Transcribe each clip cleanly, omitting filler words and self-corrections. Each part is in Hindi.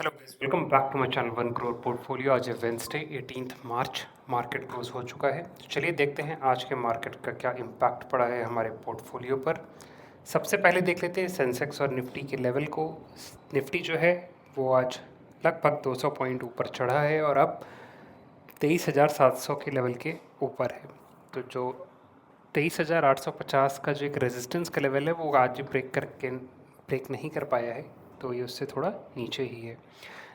Hello guys, welcome back to my channel 1 crore portfolio. आज है वेंसडे 18 मार्च। मार्केट क्लोज हो चुका है। तो चलिए देखते हैं आज के मार्केट का क्या इम्पैक्ट पड़ा है हमारे पोर्टफोलियो पर। सबसे पहले देख लेते हैं सेंसेक्स और निफ्टी के लेवल को। निफ्टी जो है वो आज लगभग 200 पॉइंट ऊपर चढ़ा है और अब 23,700 के लेवल के ऊपर है। तो जो 23,850 का जो एक रेजिस्टेंस का लेवल है वो आज ब्रेक नहीं कर पाया है, तो ये उससे थोड़ा नीचे ही है।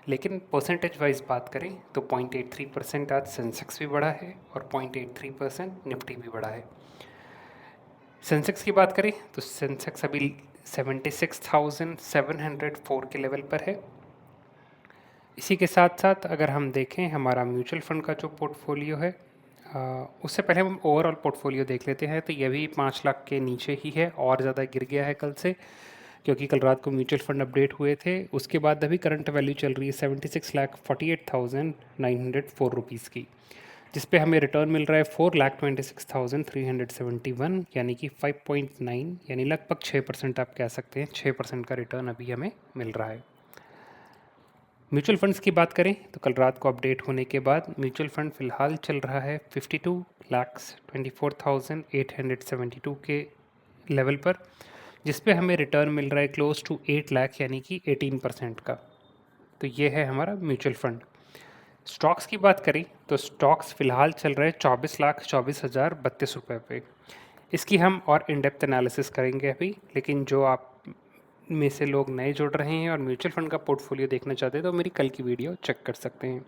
लेकिन परसेंटेज वाइज बात करें तो 0.83% आज सेंसेक्स भी बढ़ा है और 0.83% निफ्टी भी बढ़ा है। सेंसेक्स की बात करें तो सेंसेक्स अभी 76,704 के लेवल पर है। इसी के साथ साथ अगर हम देखें हमारा म्यूचुअल फंड का जो पोर्टफोलियो है, उससे पहले हम ओवरऑल पोर्टफोलियो देख लेते हैं। तो ये भी 5 लाख के नीचे ही है और ज़्यादा गिर गया है कल से, क्योंकि कल रात को म्यूचुअल फंड अपडेट हुए थे। उसके बाद अभी करंट वैल्यू चल रही है 76,48,904 रुपीज़ की, जिस पे हमें रिटर्न मिल रहा है 4,26,371, यानी कि 5.9, यानी लगभग 6% आप कह सकते हैं। 6% का रिटर्न अभी हमें मिल रहा है। म्यूचुअल फंड्स की बात करें तो कल रात को अपडेट होने के बाद म्यूचुअल फंड फिलहाल चल रहा है 52,24,872 के लेवल पर, जिस पे हमें रिटर्न मिल रहा है क्लोज टू 8 लाख, यानी कि 18% का। तो ये है हमारा म्यूचुअल फंड। स्टॉक्स की बात करें तो स्टॉक्स फिलहाल चल रहे हैं 24,24,032 रुपये पे। इसकी हम और इन डेप्थ एनालिसिस करेंगे अभी, लेकिन जो आप में से लोग नए जुड़ रहे हैं और म्यूचुअल फंड का पोर्टफोलियो देखना चाहते हैं तो मेरी कल की वीडियो चेक कर सकते हैं।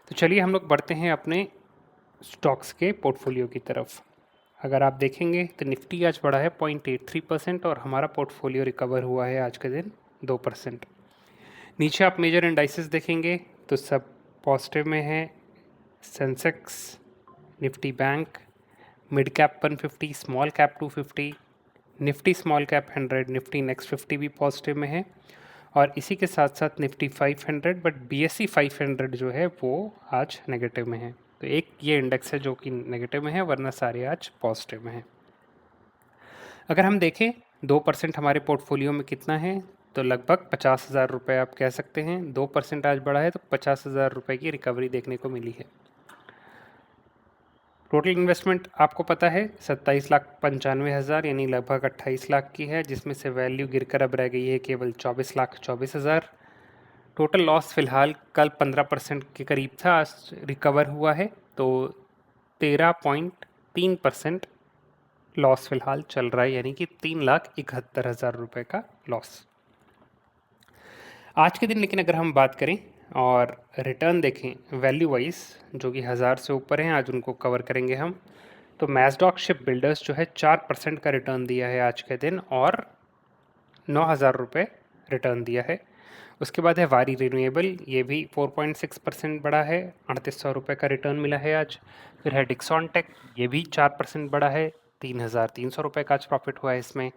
तो चलिए हम लोग बढ़ते हैं अपने स्टॉक्स के पोर्टफोलियो की तरफ। अगर आप देखेंगे तो निफ्टी आज बढ़ा है 0.83% और हमारा पोर्टफोलियो रिकवर हुआ है आज के दिन 2%। नीचे आप मेजर इंडाइसेस देखेंगे तो सब पॉजिटिव में है। Sensex, Nifty bank, mid cap 150, small cap 250, Nifty small cap 100, Nifty next 50 भी पॉजिटिव में है। और इसी के साथ साथ निफ्टी 500, बट बीएसई 500 जो है वो आज नेगेटिव में है। तो एक ये इंडेक्स है जो कि नेगेटिव में है, वरना सारे आज पॉजिटिव में है। अगर हम देखें 2% हमारे पोर्टफोलियो में कितना है, तो लगभग 50,000 रुपये आप कह सकते हैं। 2% आज बढ़ा है तो 50,000 रुपये की रिकवरी देखने को मिली है। टोटल इन्वेस्टमेंट आपको पता है 27,95,000, यानी लगभग 28 लाख की है, जिसमें से वैल्यू गिरकर अब रह गई है केवल 24,24,000। टोटल लॉस फिलहाल कल 15% के करीब था, आज रिकवर हुआ है तो 13.3% लॉस फिलहाल चल रहा है, यानी कि 3,71,000 रुपये का लॉस आज के दिन। लेकिन अगर हम बात करें और रिटर्न देखें वैल्यू वाइज, जो कि 1000 से ऊपर हैं, आज उनको कवर करेंगे हम। तो मैजडॉक शिप बिल्डर्स जो है 4% का रिटर्न दिया है आज के दिन और 9,000 रुपये रिटर्न दिया है। उसके बाद है वारी रिन्यूएबल, ये भी 4.6% बढ़ा है, 3,800 रुपये का रिटर्न मिला है आज। फिर है डिक्सॉन टेक, ये भी 4% बढ़ा है, 3,300 रुपये का आज प्रॉफिट हुआ है इसमें।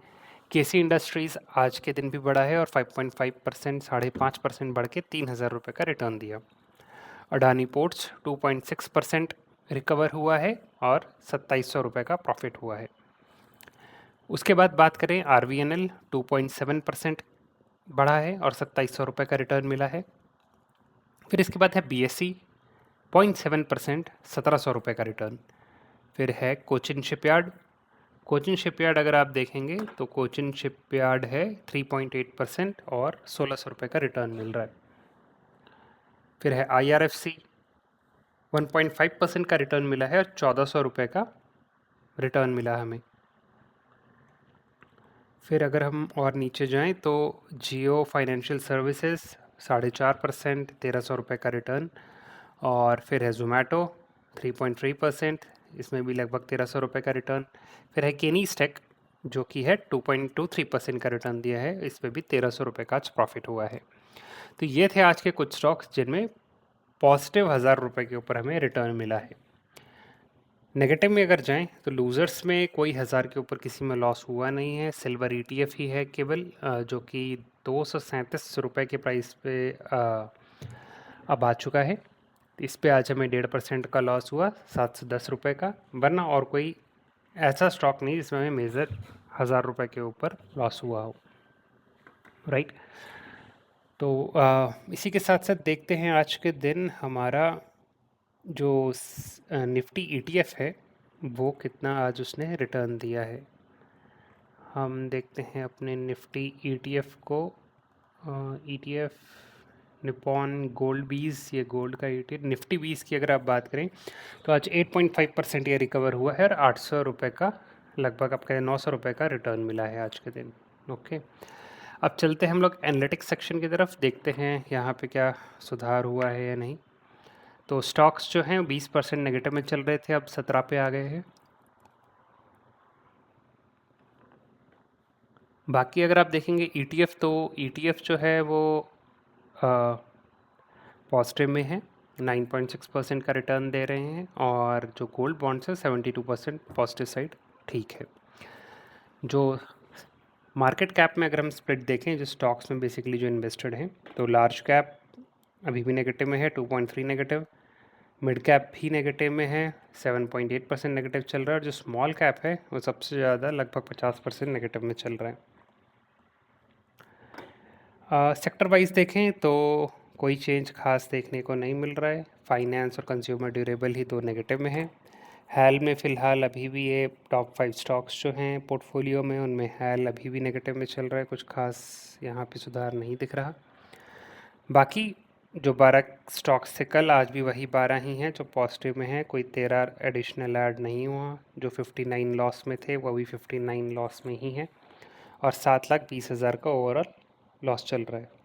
केसी इंडस्ट्रीज़ आज के दिन भी बढ़ा है और 5.5%, 5.5% बढ़ के 3,000 रुपये का रिटर्न दिया। अडानी पोर्ट्स 2.6% रिकवर हुआ है और 2,700 रुपये का प्रॉफिट हुआ है। उसके बाद बात करें RVNL, 2.7% बढ़ा है और 2,700 रुपये का रिटर्न मिला है। फिर इसके बाद है BSE, 0.7%, 1,700 रुपये का रिटर्न। फिर है कोचिन शिपयार्ड। कोचिन शिपयार्ड अगर आप देखेंगे तो कोचिन शिपयार्ड है 3.8% और 1,600 रुपये का रिटर्न मिल रहा है। फिर है IRFC, 1.5% का रिटर्न मिला है और 1,400 रुपये का रिटर्न मिला हमें। फिर अगर हम और नीचे जाएं तो जियो फाइनेंशियल सर्विसेज 4.5%, 1,300 रुपये का रिटर्न। और फिर है जोमेटो 3.3%, इसमें भी लगभग 1,300 रुपये का रिटर्न। फिर है केनीस्टेक जो कि है 2.23% का रिटर्न दिया है, इस पर भी 1,300 रुपये का आज प्रॉफिट हुआ है। तो ये थे आज के कुछ स्टॉक्स जिनमें पॉजिटिव 1,000 रुपये के ऊपर हमें रिटर्न मिला है। नेगेटिव में अगर जाएं तो लूज़र्स में कोई 1,000 के ऊपर किसी में लॉस हुआ नहीं है। सिल्वर ETF ही है केवल, जो कि 237 रुपये के प्राइस पे अब आ चुका है। इस पे आज हमें 1.5% का लॉस हुआ, 710 रुपये का, वरना और कोई ऐसा स्टॉक नहीं जिसमें हमें मेजर 1,000 रुपये के ऊपर लॉस हुआ हो, राइट। तो इसी के साथ साथ देखते हैं आज के दिन हमारा जो निफ्टी ईटीएफ है वो कितना आज उसने रिटर्न दिया है। हम देखते हैं अपने निफ्टी ईटीएफ को। ईटीएफ निपॉन गोल्ड बीज, ये गोल्ड का ईटीएफ निफ्टी बीज की अगर आप बात करें तो आज 8.5% ये रिकवर हुआ है और 800 रुपये का लगभग आपका 900 रुपये का रिटर्न मिला है आज के दिन। ओके, अब चलते हैं हम लोग एनालिटिक्स सेक्शन की तरफ, देखते हैं यहाँ पे क्या सुधार हुआ है या नहीं। तो स्टॉक्स जो हैं 20% नेगेटिव में चल रहे थे, अब 17 पे आ गए हैं। बाकी अगर आप देखेंगे ईटीएफ, तो ईटीएफ जो है वो पॉजिटिव में है, 9.6% का रिटर्न दे रहे हैं, और जो गोल्ड बॉन्ड्स है 72% पॉजिटिव साइड ठीक है। जो मार्केट कैप में अगर हम स्प्लिट देखें जो स्टॉक्स में बेसिकली जो इन्वेस्टेड हैं, तो लार्ज कैप अभी भी नेगेटिव में है 2.3 नेगेटिव, मिड कैप भी नेगेटिव में है 7.8% नेगेटिव चल रहा है, और जो स्मॉल कैप है वो सबसे ज़्यादा लगभग 50% नेगेटिव में चल रहा है। सेक्टर वाइज देखें तो कोई चेंज खास देखने को नहीं मिल रहा है। फाइनेंस और कंज्यूमर ड्यूरेबल ही दो नेगेटिव में है। हैल में फ़िलहाल अभी भी ये टॉप 5 स्टॉक्स जो हैं पोर्टफोलियो में, उनमें हैल अभी भी नेगेटिव में चल रहा है, कुछ खास यहाँ पे सुधार नहीं दिख रहा। बाकी जो 12 स्टॉक्स थे कल, आज भी वही 12 ही हैं जो पॉजिटिव में हैं, कोई 13 एडिशनल ऐड नहीं हुआ। जो 59 लॉस में थे वो भी 59 लॉस में ही हैं, और 7,20,000 का ओवरऑल लॉस चल रहा है।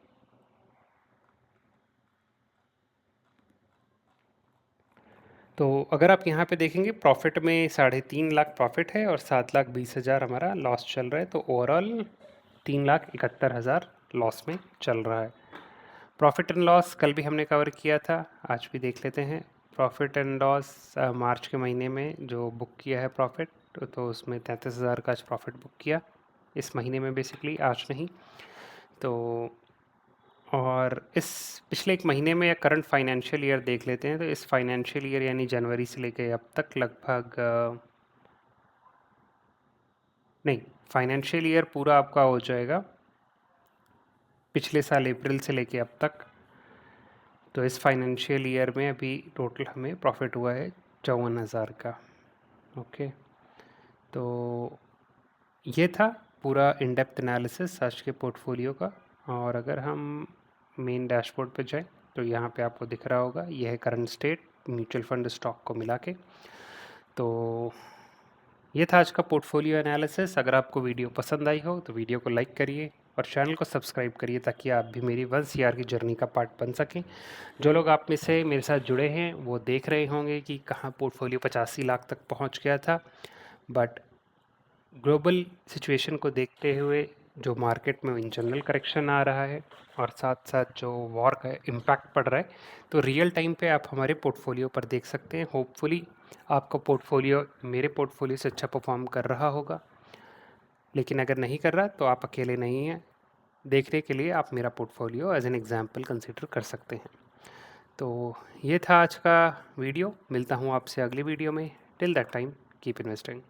तो अगर आप यहाँ पे देखेंगे प्रॉफिट में 3.5 लाख प्रॉफिट है और 7,20,000 हमारा लॉस चल रहा है, तो ओवरऑल 3,71,000 लॉस में चल रहा है। प्रॉफिट एंड लॉस कल भी हमने कवर किया था, आज भी देख लेते हैं। प्रॉफिट एंड लॉस मार्च के महीने में जो बुक किया है प्रॉफिट, तो उसमें 33,000 का आज प्रॉफिट बुक किया इस महीने में, बेसिकली आज नहीं। तो और इस पिछले एक महीने में या करंट फाइनेंशियल ईयर देख लेते हैं, तो इस फाइनेंशियल ईयर यानी जनवरी से लेकर अब तक लगभग नहीं, फाइनेंशियल ईयर पूरा आपका हो जाएगा पिछले साल अप्रैल से लेके अब तक। तो इस फाइनेंशियल ईयर में अभी टोटल हमें प्रॉफिट हुआ है 54,000 का। ओके, तो ये था पूरा इन डेप्थ एनालिसिस आज के पोर्टफोलियो का। और अगर हम मेन डैशबोर्ड पे जाएं तो यहाँ पे आपको दिख रहा होगा, यह है current state mutual fund stock को मिला के। तो ये था आज का पोर्टफोलियो एनालिसिस। अगर आपको वीडियो पसंद आई हो तो वीडियो को लाइक करिए और चैनल को सब्सक्राइब करिए, ताकि आप भी मेरी 1 CR की जर्नी का पार्ट बन सकें। जो लोग आप में से मेरे साथ जुड़े हैं वो देख रहे होंगे कि कहाँ पोर्टफोलियो 85 लाख तक पहुँच गया था, बट ग्लोबल सिचुएशन को देखते हुए जो मार्केट में इन जनरल करेक्शन आ रहा है और साथ साथ जो वॉर का इम्पैक्ट पड़ रहा है, तो रियल टाइम पे आप हमारे पोर्टफोलियो पर देख सकते हैं। होपफुली आपका पोर्टफोलियो मेरे पोर्टफोलियो से अच्छा परफॉर्म कर रहा होगा, लेकिन अगर नहीं कर रहा तो आप अकेले नहीं हैं। देखने के लिए आप मेरा portfolio as an example consider कर सकते हैं। तो ये था आज का वीडियो, मिलता हूँ आपसे अगली वीडियो में। Till that time keep investing.